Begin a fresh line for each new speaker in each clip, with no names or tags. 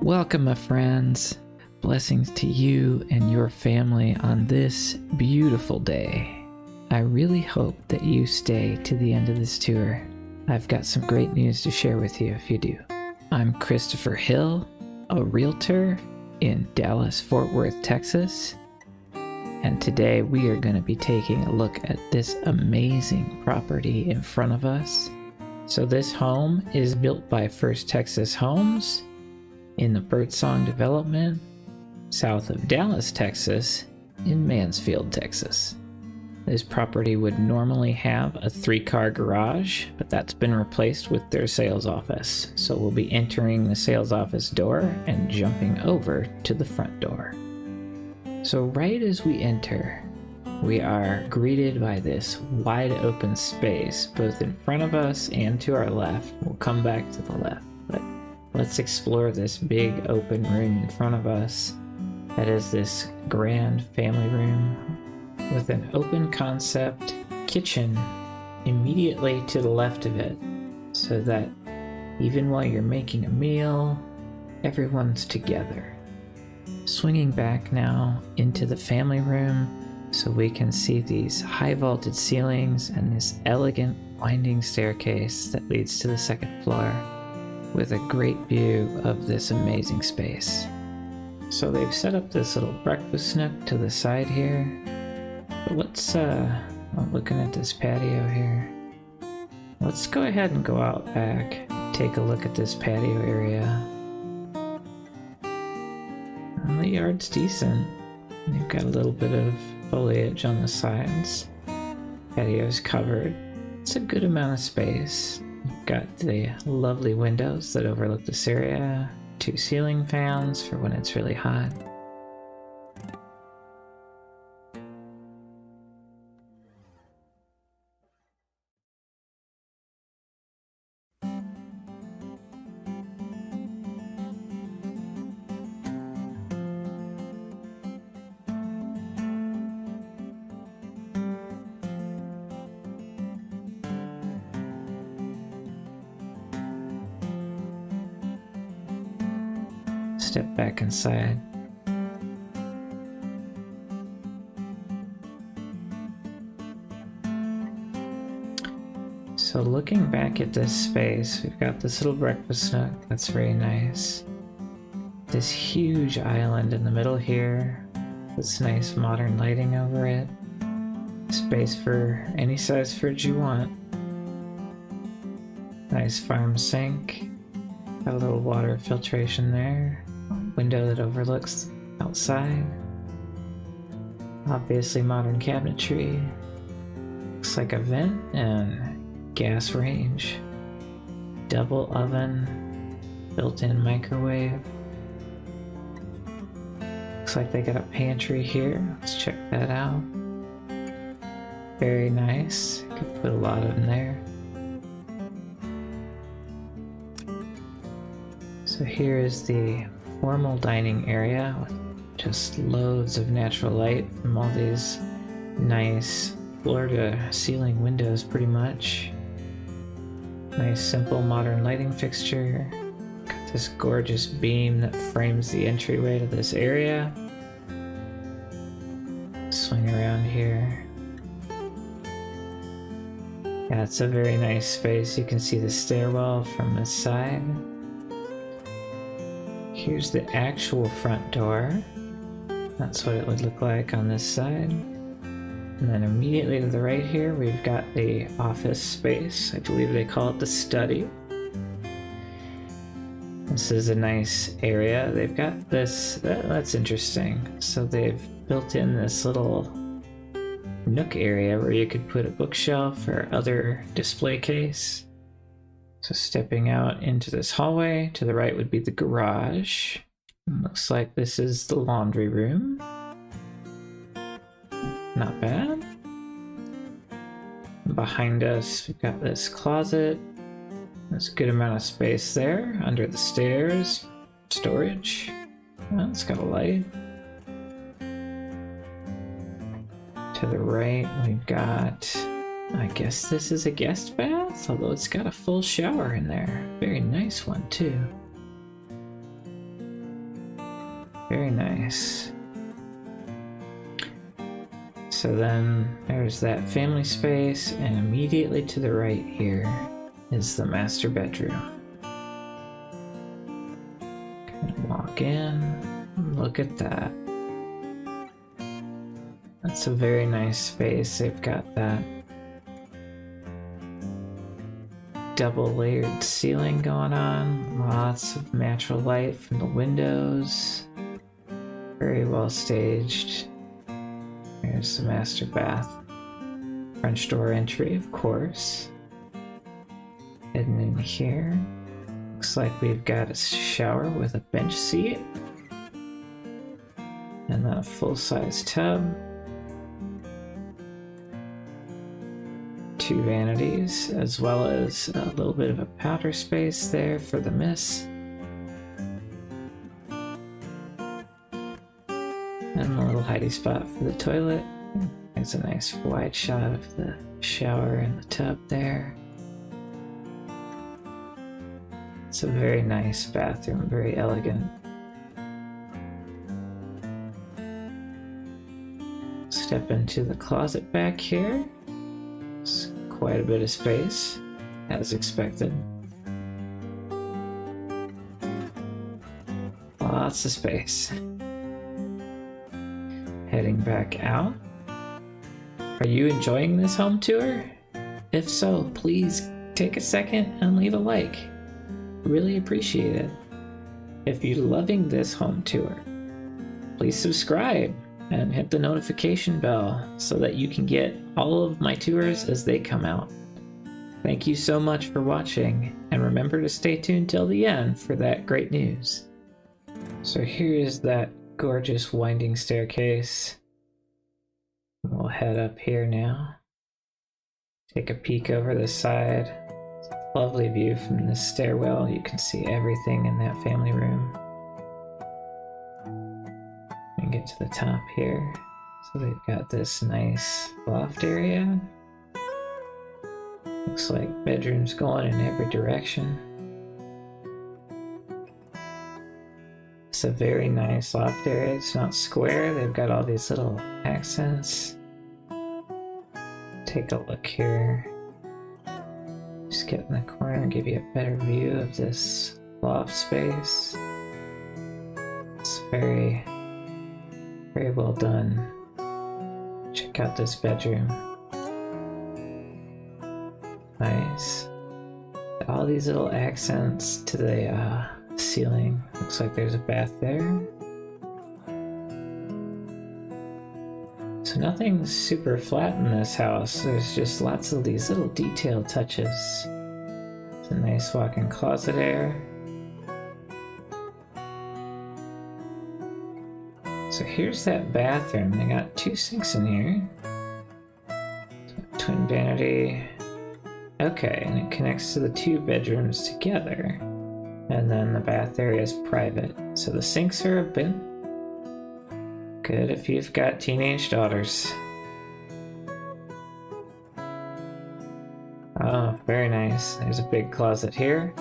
Welcome, my friends. Blessings to you and your family on this beautiful day. I really hope that you stay to the end of this tour. I've got some great news to share with you if you do. I'm Christopher Hill, a realtor in Dallas, Fort Worth, Texas. And today we are going to be taking a look at this amazing property in front of us. So this home is built by First Texas Homes in the Birdsong development, south of Dallas, Texas, in Mansfield, Texas. This property would normally have a 3-car garage, but that's been replaced with their sales office. So we'll be entering the sales office door and jumping over to the front door. So right as we enter, we are greeted by this wide open space, both in front of us and to our left. We'll come back to the left, but let's explore this big open room in front of us that is this grand family room with an open concept kitchen immediately to the left of it, so that even while you're making a meal, everyone's together. Swinging back now into the family room so we can see these high vaulted ceilings and this elegant winding staircase that leads to the second floor, with a great view of this amazing space. So they've set up this little breakfast nook to the side here. But let's, I'm looking at this patio here. Let's go ahead and go out back, take a look at this patio area. And the yard's decent. They've got a little bit of foliage on the sides. Patio's covered. It's a good amount of space. You've got the lovely windows that overlook this area, 2 ceiling fans for when it's really hot. Step back inside. So looking back at this space, we've got this little breakfast nook that's very nice. This huge island in the middle here, this nice modern lighting over it. Space for any size fridge you want. Nice farm sink. Got a little water filtration there. Window that overlooks outside. Obviously modern cabinetry. Looks like a vent and gas range. Double oven. Built-in microwave. Looks like they got a pantry here. Let's check that out. Very nice. Could put a lot of them there. So here is the formal dining area with just loads of natural light from all these nice floor to ceiling windows pretty much. Nice simple modern lighting fixture. Got this gorgeous beam that frames the entryway to this area. Swing around here. Yeah, it's a very nice space. You can see the stairwell from this side. Here's the actual front door. That's what it would look like on this side. And then immediately to the right here, we've got the office space. I believe they call it the study. This is a nice area. They've got this, that's interesting. So they've built in this little nook area where you could put a bookshelf or other display case. So stepping out into this hallway, to the right would be the garage. Looks like this is the laundry room. Not bad. Behind us, we've got this closet. There's a good amount of space there. Under the stairs, storage. Oh, it's got a light. To the right, we've got, I guess this is a guest bath, although it's got a full shower in there. Very nice one too. Very nice. So then there's that family space, and immediately to the right here is the master bedroom. Gonna walk in, look at that. That's a very nice space. They've got that double layered ceiling going on, lots of natural light from the windows, very well staged. There's the master bath, French door entry, of course. Heading in here, looks like we've got a shower with a bench seat and a full-size tub. 2 vanities, as well as a little bit of a powder space there for the mist. And a little hidey spot for the toilet. There's a nice wide shot of the shower and the tub there. It's a very nice bathroom, very elegant. Step into the closet back here. It's quite a bit of space, as expected. Lots of space. Heading back out. Are you enjoying this home tour? If so, please take a second and leave a like. Really appreciate it. If you're loving this home tour, please subscribe and hit the notification bell so that you can get all of my tours as they come out. Thank you so much for watching, and remember to stay tuned till the end for that great news. So here's that gorgeous winding staircase. We'll head up here now. Take a peek over the side. It's a lovely view from this stairwell. You can see everything in that family room. And get to the top here. So they've got this nice loft area. Looks like bedrooms going in every direction. It's a very nice loft area. It's not square. They've got all these little accents. Take a look here. Just get in the corner and give you a better view of this loft space. It's very, very well done. Check out this bedroom. Nice. All these little accents to the ceiling. Looks like there's a bath there. So nothing's super flat in this house. There's just lots of these little detail touches. It's a nice walk-in closet area. So here's that bathroom. They got 2 sinks in here. Twin vanity. Okay, and it connects to the 2 bedrooms together. And then the bath area is private. So the sinks are a bit good if you've got teenage daughters. Oh, very nice. There's a big closet here.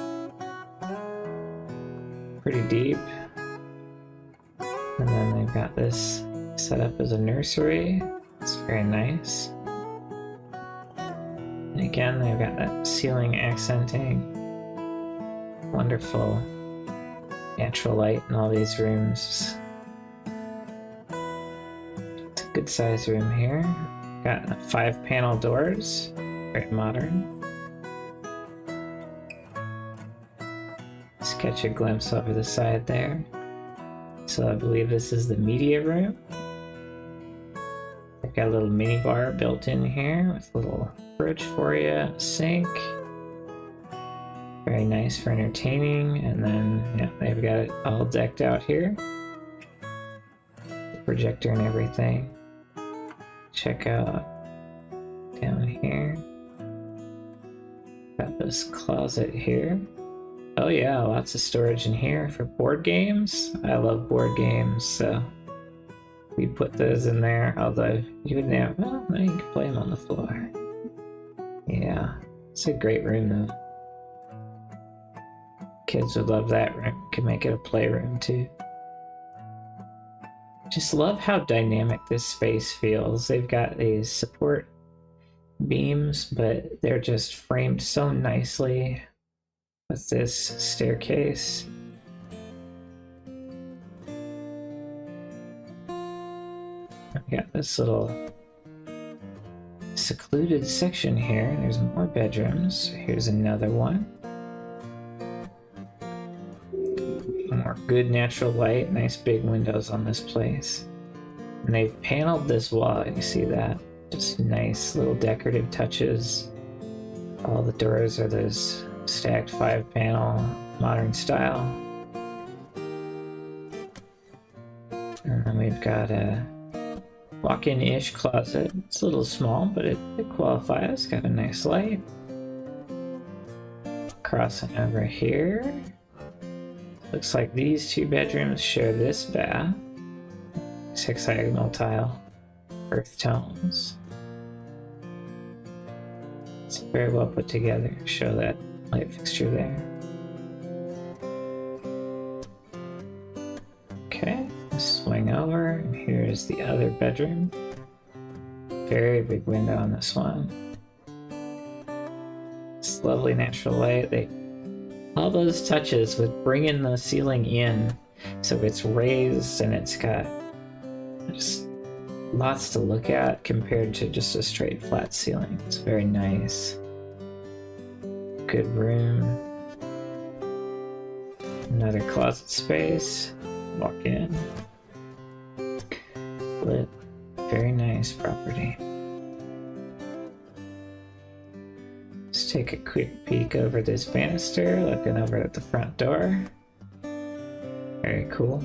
Pretty deep. And then they've got this set up as a nursery. It's very nice. And again, they've got that ceiling accenting. Wonderful natural light in all these rooms. It's a good sized room here. Got 5-panel doors. Very modern. Just catch a glimpse over the side there. So I believe this is the media room. I've got a little mini bar built in here with a little fridge for you, sink. Very nice for entertaining. And then, yeah, they've got it all decked out here. The projector and everything. Check out down here. Got this closet here. Oh yeah, lots of storage in here for board games. I love board games, so we put those in there. Although you wouldn't have, well, no, you can play them on the floor. Yeah, it's a great room though. Kids would love that room. Could make it a playroom too. Just love how dynamic this space feels. They've got these support beams, but they're just framed so nicely with this staircase. We got this little secluded section here. There's more bedrooms. Here's another one. More good natural light. Nice big windows on this place. And they've paneled this wall. You see that? Just nice little decorative touches. All the doors are those stacked 5-panel modern style. And then we've got a walk-in-ish closet. It's a little small, but it qualifies. Got a nice light. Crossing over here. Looks like these 2 bedrooms share this bath. Hexagonal tile. Earth tones. It's very well put together. Show that light fixture there. Okay, swing over, and here's the other bedroom. Very big window on this one. It's lovely natural light. All those touches with bringing the ceiling in, so it's raised and it's got just lots to look at compared to just a straight flat ceiling. It's very nice. Good room. Another closet space. Walk in. Lit. Very nice property. Let's take a quick peek over this banister, looking over at the front door. Very cool.